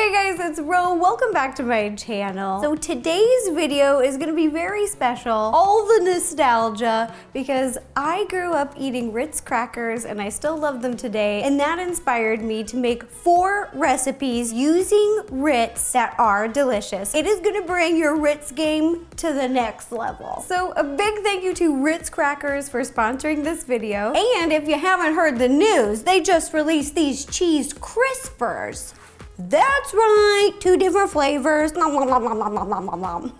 Hey guys, it's Ro. Welcome back to my channel. So today's video is gonna be very special. All the nostalgia, because I grew up eating RITZ Crackers and I still love them today. And that inspired me to make 4 recipes using RITZ that are delicious. It is gonna bring your RITZ game to the next level. So a big thank you to RITZ Crackers for sponsoring this video. And if you haven't heard the news, they just released these cheese crispers. That's right, 2 different flavors. Nom, nom, nom, nom, nom, nom, nom, nom, nom.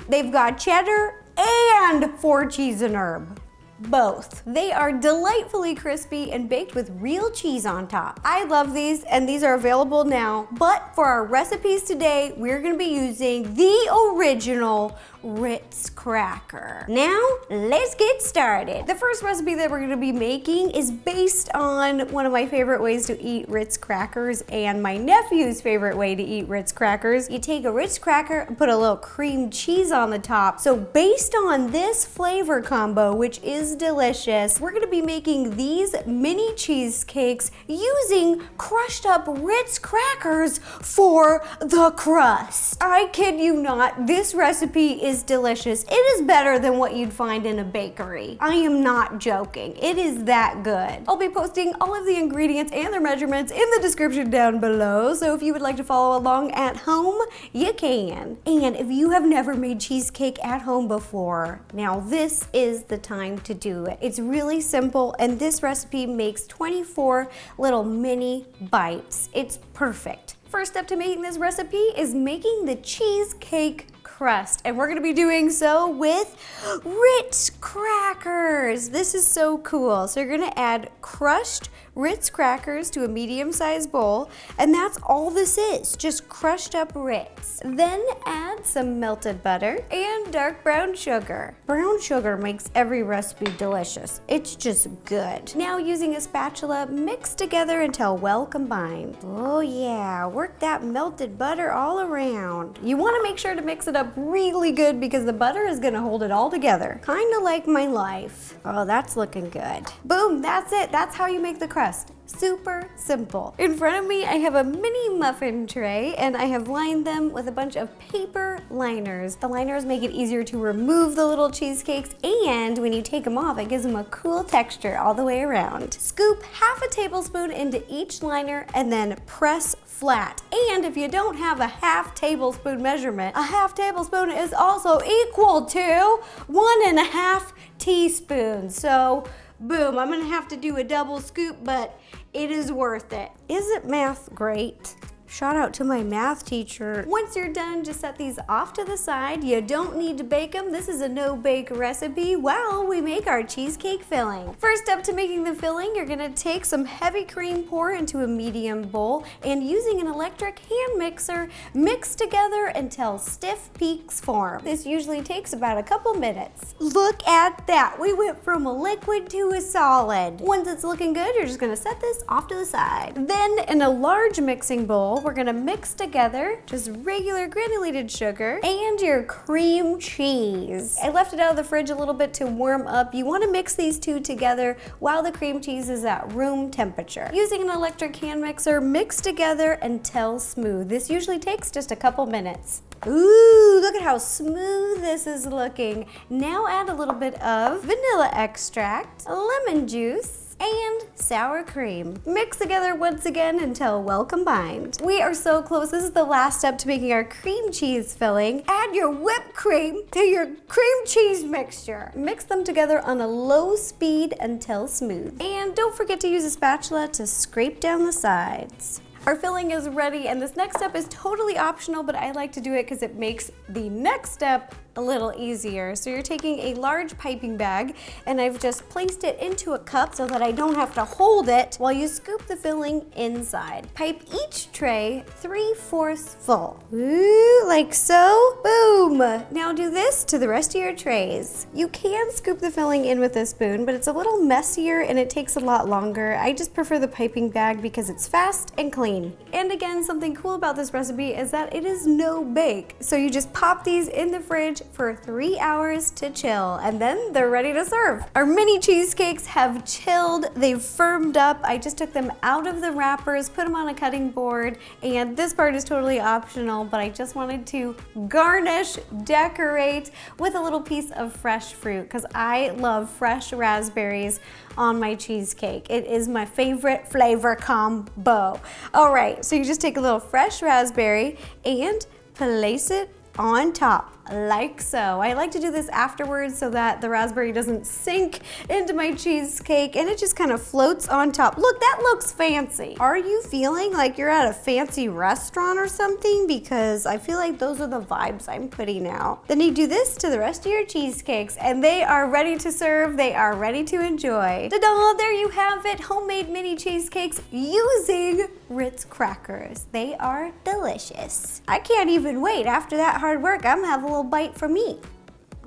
They've got cheddar and 4 cheese and herb. Both. They are delightfully crispy and baked with real cheese on top. I love these and these are available now, but for our recipes today, we're gonna be using the original RITZ cracker. Now, let's get started. The first recipe that we're gonna be making is based on one of my favorite ways to eat RITZ crackers and my nephew's favorite way to eat RITZ crackers. You take a RITZ cracker and put a little cream cheese on the top. So based on this flavor combo, which is delicious, we're gonna be making these mini cheesecakes using crushed up RITZ crackers for the crust. I kid you not, this recipe is delicious. It is better than what you'd find in a bakery. I am not joking. It is that good. I'll be posting all of the ingredients and their measurements in the description down below, so if you would like to follow along at home, you can. And if you have never made cheesecake at home before, now this is the time to do it. It's really simple, and this recipe makes 24 little mini bites. It's perfect. First step to making this recipe is making the cheesecake crust, and we're gonna be doing so with RITZ crackers. This is so cool. So you're gonna add crushed RITZ crackers to a medium-sized bowl, and that's all this is, just crushed up RITZ. Then add some melted butter and dark brown sugar. Brown sugar makes every recipe delicious. It's just good. Now using a spatula, mix together until well combined. Oh yeah, work that melted butter all around. You wanna make sure to mix it up really good because the butter is gonna hold it all together. Kinda like my life. Oh, that's looking good. Boom, that's it. That's how you make the crust. Super simple. In front of me, I have a mini muffin tray and I have lined them with a bunch of paper liners. The liners make it easier to remove the little cheesecakes, and when you take them off, it gives them a cool texture all the way around. Scoop half a tablespoon into each liner and then press flat. And if you don't have a half tablespoon measurement, a half tablespoon is also equal to 1.5 teaspoons. So boom, I'm gonna have to do a double scoop, but it is worth it. Isn't math great? Shout out to my math teacher. Once you're done, just set these off to the side. You don't need to bake them. This is a no-bake recipe while we make our cheesecake filling. First step to making the filling, you're gonna take some heavy cream, pour into a medium bowl, and using an electric hand mixer, mix together until stiff peaks form. This usually takes about a couple minutes. Look at that. We went from a liquid to a solid. Once it's looking good, you're just gonna set this off to the side. Then in a large mixing bowl, we're gonna mix together just regular granulated sugar and your cream cheese. I left it out of the fridge a little bit to warm up. You wanna mix these two together while the cream cheese is at room temperature. Using an electric hand mixer, mix together until smooth. This usually takes just a couple minutes. Ooh, look at how smooth this is looking. Now add a little bit of vanilla extract, lemon juice, and sour cream. Mix together once again until well combined. We are so close. This is the last step to making our cream cheese filling. Add your whipped cream to your cream cheese mixture. Mix them together on a low speed until smooth. And don't forget to use a spatula to scrape down the sides. Our filling is ready, and this next step is totally optional, but I like to do it because it makes the next step a little easier. So you're taking a large piping bag, and I've just placed it into a cup so that I don't have to hold it while you scoop the filling inside. Pipe each tray 3/4 full. Ooh, like so. Boom. Now do this to the rest of your trays. You can scoop the filling in with a spoon, but it's a little messier and it takes a lot longer. I just prefer the piping bag because it's fast and clean. And again, something cool about this recipe is that it is no bake. So you just pop these in the fridge for 3 hours to chill, and then they're ready to serve. Our mini cheesecakes have chilled, they've firmed up. I just took them out of the wrappers, put them on a cutting board, and this part is totally optional, but I just wanted to garnish, decorate with a little piece of fresh fruit because I love fresh raspberries on my cheesecake. It is my favorite flavor combo. All right, so you just take a little fresh raspberry and place it on top like so. I like to do this afterwards so that the raspberry doesn't sink into my cheesecake and it just kind of floats on top. Look, that looks fancy. Are you feeling like you're at a fancy restaurant or something? Because I feel like those are the vibes I'm putting out. Then you do this to the rest of your cheesecakes and they are ready to serve. They are ready to enjoy. Ta-da! There you have it. Homemade mini cheesecakes using RITZ Crackers. They are delicious. I can't even wait. After that hard work, I'm gonna have a little bite for me.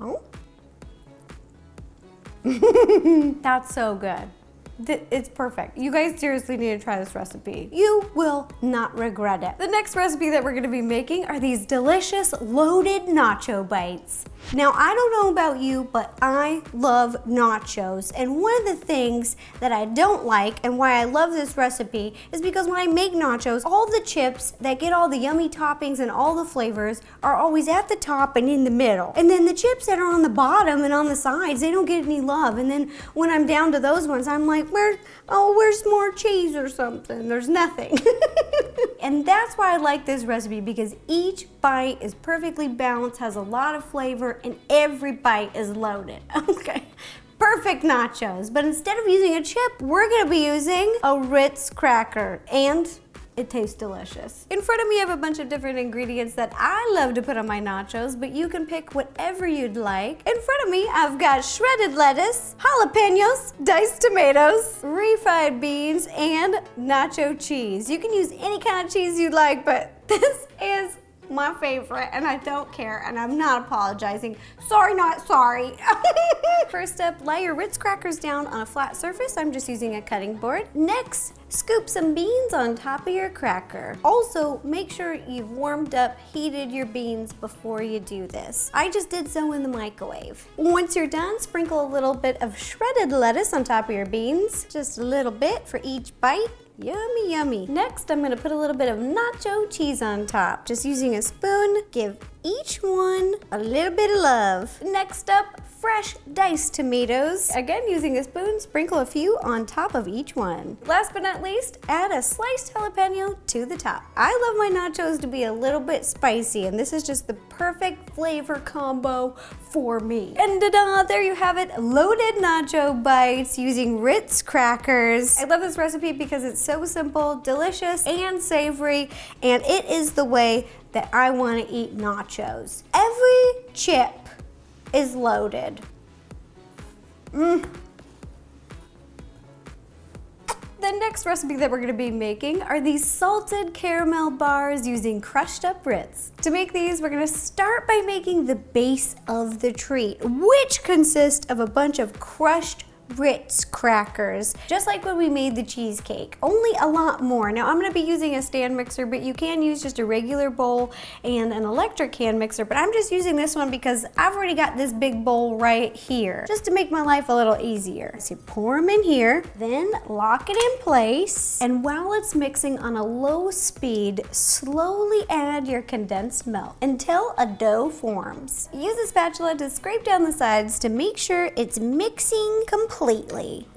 Oh. That's so good. It's perfect. You guys seriously need to try this recipe. You will not regret it. The next recipe that we're gonna be making are these delicious loaded nacho bites. Now, I don't know about you, but I love nachos. And one of the things that I don't like and why I love this recipe is because when I make nachos, all the chips that get all the yummy toppings and all the flavors are always at the top and in the middle. And then the chips that are on the bottom and on the sides, they don't get any love. And then when I'm down to those ones, I'm like, where's more cheese or something? There's nothing. And that's why I like this recipe, because each bite is perfectly balanced, has a lot of flavor, and every bite is loaded. Okay, perfect nachos. But instead of using a chip, we're gonna be using a RITZ cracker, and it tastes delicious. In front of me, I have a bunch of different ingredients that I love to put on my nachos, but you can pick whatever you'd like. In front of me, I've got shredded lettuce, jalapeños, diced tomatoes, refried beans, and nacho cheese. You can use any kind of cheese you'd like, but this is my favorite, and I don't care, and I'm not apologizing. Sorry, not sorry. First up, lay your RITZ crackers down on a flat surface. I'm just using a cutting board. Next, scoop some beans on top of your cracker. Also, make sure you've warmed up, heated your beans before you do this. I just did so in the microwave. Once you're done, sprinkle a little bit of shredded lettuce on top of your beans. Just a little bit for each bite. Yummy, yummy. Next, I'm gonna put a little bit of nacho cheese on top. Just using a spoon, give each one a little bit of love. Next up, fresh diced tomatoes. Again, using a spoon, sprinkle a few on top of each one. Last but not least, add a sliced jalapeno to the top. I love my nachos to be a little bit spicy, and this is just the perfect flavor combo for me. And ta-da, there you have it, loaded nacho bites using RITZ crackers. I love this recipe because it's so simple, delicious, and savory, and it is the way that I want to eat nachos. Every chip is loaded. The next recipe that we're gonna be making are these salted caramel bars using crushed up Ritz. To make these, we're gonna start by making the base of the treat, which consists of a bunch of crushed RITZ crackers, just like when we made the cheesecake, only a lot more. Now I'm gonna be using a stand mixer, but you can use just a regular bowl and an electric hand mixer, but I'm just using this one because I've already got this big bowl right here, just to make my life a little easier. So you pour them in here, then lock it in place, and while it's mixing on a low speed, slowly add your condensed milk until a dough forms. Use a spatula to scrape down the sides to make sure it's mixing completely.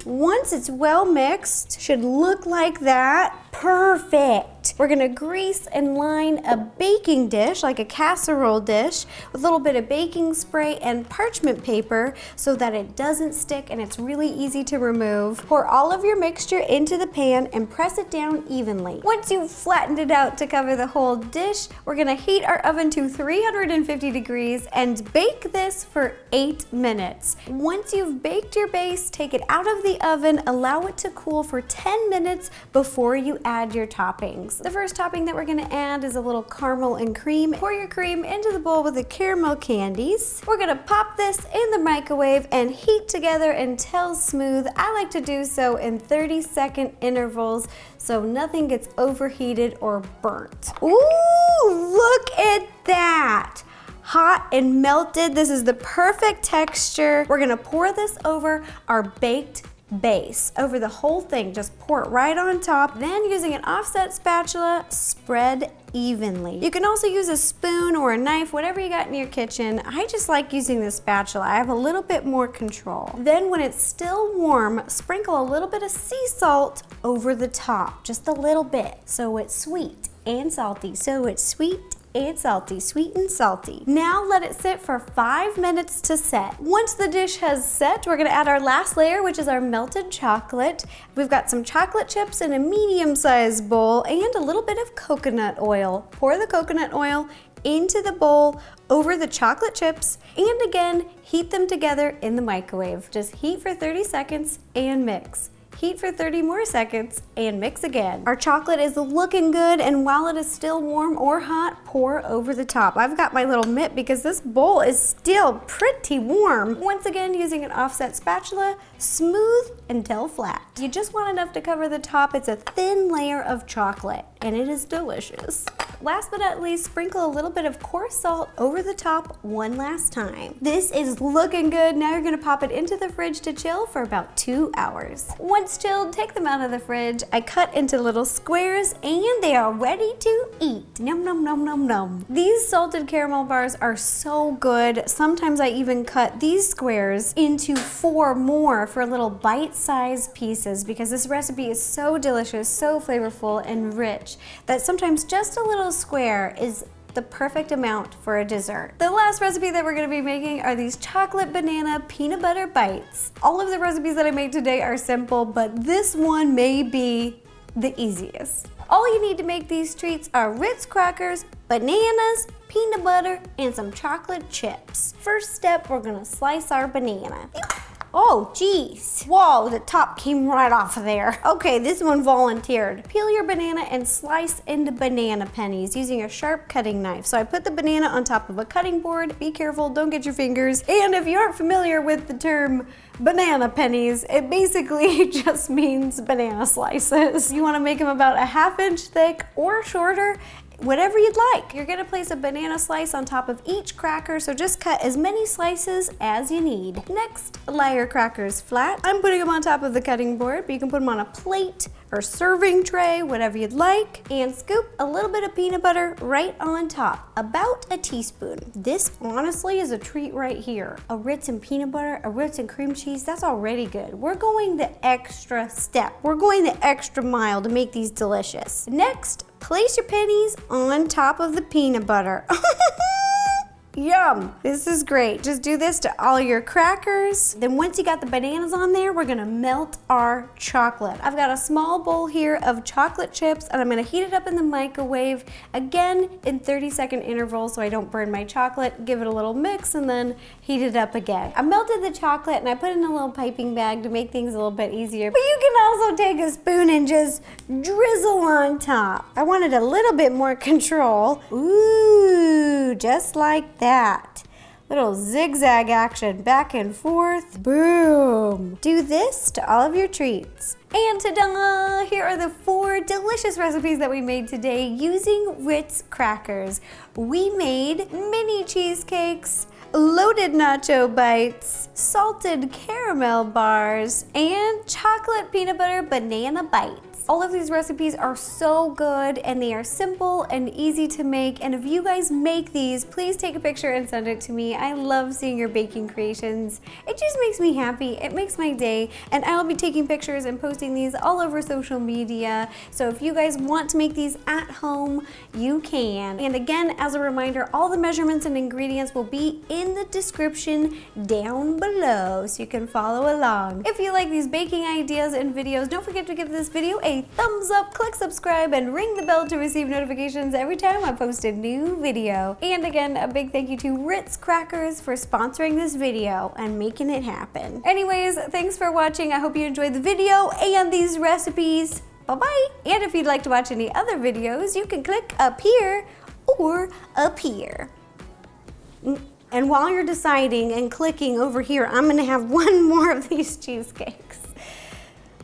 Once it's well mixed, should look like that. Perfect. We're gonna grease and line a baking dish, like a casserole dish, with a little bit of baking spray and parchment paper so that it doesn't stick and it's really easy to remove. Pour all of your mixture into the pan and press it down evenly. Once you've flattened it out to cover the whole dish, we're gonna heat our oven to 350 degrees and bake this for 8 minutes. Once you've baked your base, take it out of the oven, allow it to cool for 10 minutes before you add your toppings. The first topping that we're gonna add is a little caramel and cream. Pour your cream into the bowl with the caramel candies. We're gonna pop this in the microwave and heat together until smooth. I like to do so in 30-second intervals so nothing gets overheated or burnt. Ooh, look at that! hot and melted. This is the perfect texture. We're gonna pour this over our baked base, over the whole thing. Just pour it right on top. Then using an offset spatula, spread evenly. You can also use a spoon or a knife, whatever you got in your kitchen. I just like using the spatula. I have a little bit more control. Then when it's still warm, sprinkle a little bit of sea salt over the top, just a little bit, so it's sweet and salty. So it's sweet and salty, sweet and salty. Now let it sit for 5 minutes to set. Once the dish has set, we're gonna add our last layer, which is our melted chocolate. We've got some chocolate chips in a medium-sized bowl and a little bit of coconut oil. Pour the coconut oil into the bowl over the chocolate chips, and again, heat them together in the microwave. Just heat for 30 seconds and mix. Heat for 30 more seconds and mix again. Our chocolate is looking good, and while it is still warm or hot, pour over the top. I've got my little mitt because this bowl is still pretty warm. Once again, using an offset spatula, smooth until flat. You just want enough to cover the top. It's a thin layer of chocolate, and it is delicious. Last but not least, sprinkle a little bit of coarse salt over the top one last time. This is looking good. Now you're gonna pop it into the fridge to chill for about 2 hours. Once chilled, take them out of the fridge. I cut into little squares and they are ready to eat. Num num num num num. These salted caramel bars are so good. Sometimes I even cut these squares into 4 more for little bite-sized pieces because this recipe is so delicious, so flavorful and rich that sometimes just a little square is the perfect amount for a dessert. The last recipe that we're gonna be making are these chocolate banana peanut butter bites. All of the recipes that I made today are simple, but this one may be the easiest. All you need to make these treats are RITZ Crackers, bananas, peanut butter, and some chocolate chips. First step, we're gonna slice our banana. Oh, geez. Whoa, the top came right off of there. Okay, this one volunteered. Peel your banana and slice into banana pennies using a sharp cutting knife. So I put the banana on top of a cutting board. Be careful, don't get your fingers. And if you aren't familiar with the term banana pennies, it basically just means banana slices. You wanna make them about a 1/2 inch thick or shorter, whatever you'd like. You're gonna place a banana slice on top of each cracker, so just cut as many slices as you need. Next, lay your crackers flat. I'm putting them on top of the cutting board, but you can put them on a plate or serving tray, whatever you'd like, and scoop a little bit of peanut butter right on top, about a teaspoon. This honestly is a treat right here. A Ritz and peanut butter, a Ritz and cream cheese, that's already good. We're going the extra step. We're going the extra mile to make these delicious. Next, place your pennies on top of the peanut butter. Yum, this is great. Just do this to all your crackers. Then once you got the bananas on there, we're gonna melt our chocolate. I've got a small bowl here of chocolate chips and I'm gonna heat it up in the microwave, again in 30-second intervals so I don't burn my chocolate. Give it a little mix and then heat it up again. I melted the chocolate and I put it in a little piping bag to make things a little bit easier. But you can also take a spoon and just drizzle on top. I wanted a little bit more control. Ooh, just like that. Little zigzag action back and forth. Boom. Do this to all of your treats. And ta-da! Here are the 4 delicious recipes that we made today using RITZ Crackers. We made mini cheesecakes, loaded nacho bites, salted caramel bars, and chocolate peanut butter banana bites. All of these recipes are so good and they are simple and easy to make. And if you guys make these, please take a picture and send it to me. I love seeing your baking creations. It just makes me happy. It makes my day. And I'll be taking pictures and posting these all over social media. So if you guys want to make these at home, you can. And again, as a reminder, all the measurements and ingredients will be in the description down below so you can follow along. If you like these baking ideas and videos, don't forget to give this video a thumbs up, click subscribe, and ring the bell to receive notifications every time I post a new video. And again, a big thank you to RITZ Crackers for sponsoring this video and making it happen. Anyways, thanks for watching. I hope you enjoyed the video and these recipes. Bye-bye. And if you'd like to watch any other videos, you can click up here or up here. And while you're deciding and clicking over here, I'm gonna have 1 more of these cheesecakes.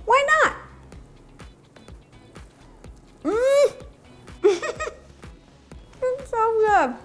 Why not? It's so good.